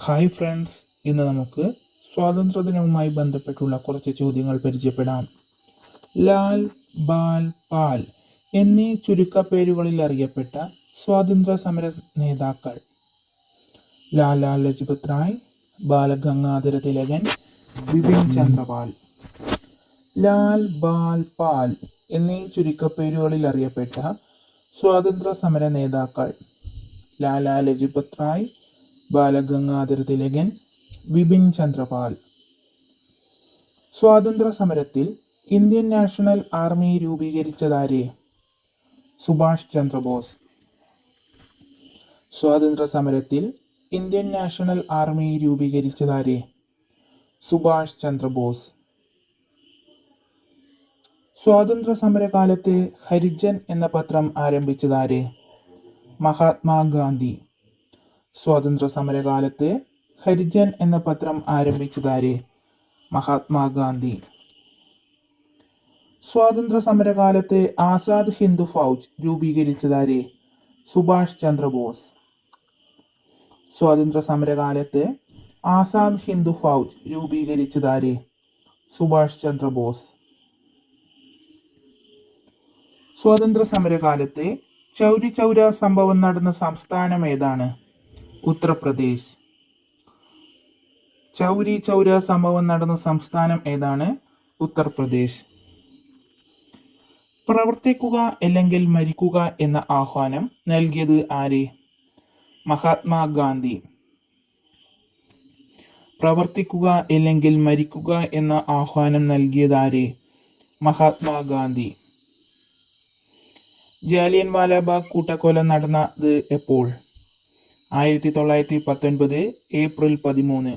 Hi friends, ഇന്ന് നമുക്ക് സ്വാതന്ത്ര്യദിനവുമായി ബന്ധപ്പെട്ടുള്ള കുറച്ച് ചോദ്യങ്ങൾ പരിചയപ്പെടാം. ലാൽ, ബാൽ, പാൽ എന്നീ ചുരുക്കപ്പേരുകളിൽ അറിയപ്പെട്ട സ്വാതന്ത്ര്യ സമര നേതാക്കൾ. ലാലാ ലജ്പത് റായ്, ബാലഗംഗാധര തിലകൻ, ബിപിൻ ചന്ദ്രപാൽ. ലാൽ, ബാൽ, പാൽ എന്നീ ചുരുക്കപ്പേരുകളിൽ അറിയപ്പെട്ട സ്വാതന്ത്ര്യ സമര നേതാക്കൾ. ലാലാ ലജ്പത് റായ്, ബാലഗംഗാധര തിലകൻ, ബിപിൻ ചന്ദ്രപാൽ. സ്വാതന്ത്ര്യ സമരത്തിൽ ഇന്ത്യൻ നാഷണൽ ആർമി രൂപീകരിച്ചതാരെ? സുഭാഷ് ചന്ദ്രബോസ്. സ്വാതന്ത്ര്യ സമരത്തിൽ ഇന്ത്യൻ നാഷണൽ ആർമി രൂപീകരിച്ചതാരെ? സുഭാഷ് ചന്ദ്രബോസ്. സ്വാതന്ത്ര്യ സമരകാലത്ത് ഹരിജൻ എന്ന പത്രം ആരംഭിച്ചതാരെ? മഹാത്മാഗാന്ധി. സ്വാതന്ത്ര്യ സമരകാലത്ത് ഹരിജൻ എന്ന പത്രം ആരംഭിച്ചതാരെ? മഹാത്മാഗാന്ധി. സ്വാതന്ത്ര്യ സമരകാലത്ത് ആസാദ് ഹിന്ദ് ഫൗജ് രൂപീകരിച്ചതാരെ? സുഭാഷ് ചന്ദ്രബോസ്. സ്വാതന്ത്ര്യ സമരകാലത്ത് ആസാദ് ഹിന്ദ് ഫൗജ് രൂപീകരിച്ചതാരെ? സുഭാഷ് ചന്ദ്രബോസ്. സ്വാതന്ത്ര്യ സമരകാലത്ത് ചൗരി ചൗര സംഭവം നടന്ന സംസ്ഥാനം ഏതാണ്? ഉത്തർപ്രദേശ്. ചൗരി ചൗര സംഭവം നടന്ന സംസ്ഥാനം ഏതാണ്? ഉത്തർപ്രദേശ്. പ്രവർത്തിക്കുക അല്ലെങ്കിൽ മരിക്കുക എന്ന ആഹ്വാനം നൽകിയത് ആര്? മഹാത്മാഗാന്ധി. പ്രവർത്തിക്കുക അല്ലെങ്കിൽ മരിക്കുക എന്ന ആഹ്വാനം നൽകിയത് ആര്? മഹാത്മാഗാന്ധി. ജാലിയൻ വാലാബാഗ് കൂട്ടക്കൊല നടന്നത് എപ്പോൾ? 1919 ഏപ്രിൽ 13.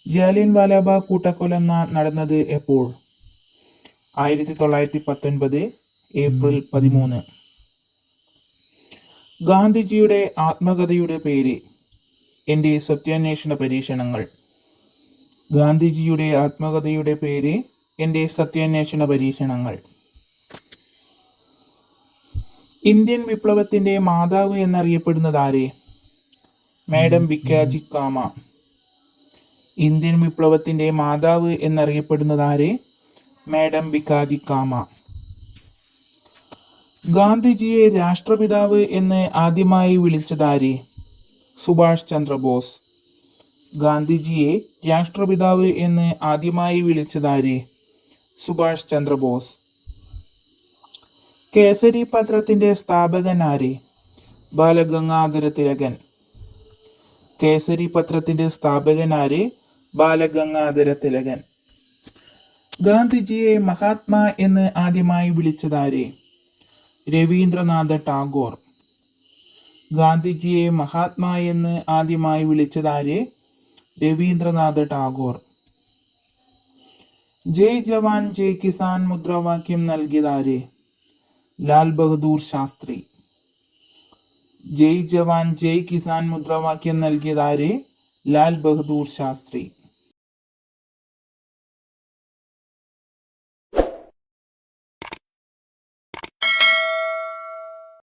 ജാലിയൻ വാലാബാഗ് കൂട്ടക്കൊല നടന്നത് എപ്പോൾ? 1919 ഏപ്രിൽ 13. ഗാന്ധിജിയുടെ ആത്മകഥയുടെ പേര്? എൻ്റെ സത്യാന്വേഷണ പരീക്ഷണങ്ങൾ. ഗാന്ധിജിയുടെ ആത്മകഥയുടെ പേര് എൻ്റെ സത്യാന്വേഷണ പരീക്ഷണങ്ങൾ. ഇന്ത്യൻ വിപ്ലവത്തിന്റെ മാതാവ് എന്നറിയപ്പെടുന്നത് ആരെ? മാഡം ഭിക്കാജി കാമ. ഇന്ത്യൻ വിപ്ലവത്തിന്റെ മാതാവ് എന്നറിയപ്പെടുന്നത് ആരെ? മാഡം ഭിക്കാജി കാമ. ഗാന്ധിജിയെ രാഷ്ട്രപിതാവ് എന്ന് ആദ്യമായി വിളിച്ചതാരെ? സുഭാഷ് ചന്ദ്രബോസ്. ഗാന്ധിജിയെ രാഷ്ട്രപിതാവ് എന്ന് ആദ്യമായി വിളിച്ചതാരെ? സുഭാഷ് ചന്ദ്രബോസ്. കേസരി പത്രത്തിന്റെ സ്ഥാപകൻ ആര്? ബാലഗംഗാധര തിലകൻ. കേസരി പത്രത്തിന്റെ സ്ഥാപകൻ ആര്? ബാലഗംഗാധര തിലകൻ. ഗാന്ധിജിയെ മഹാത്മാ എന്ന് ആദ്യമായി വിളിച്ചതാര്? രവീന്ദ്രനാഥ ടാഗോർ. ഗാന്ധിജിയെ മഹാത്മാ എന്ന് ആദ്യമായി വിളിച്ചതാര്? രവീന്ദ്രനാഥ ടാഗോർ. ജയ് ജവാൻ ജയ് കിസാൻ മുദ്രാവാക്യം നൽകിയതാര്? ലാൽ ബഹദൂർ ശാസ്ത്രി. ജയ് ജവാൻ ജയ് കിസാൻ മുദ്രാവാക്യം നൽകിയതാര്? ലാൽ ബഹദൂർ ശാസ്ത്രി.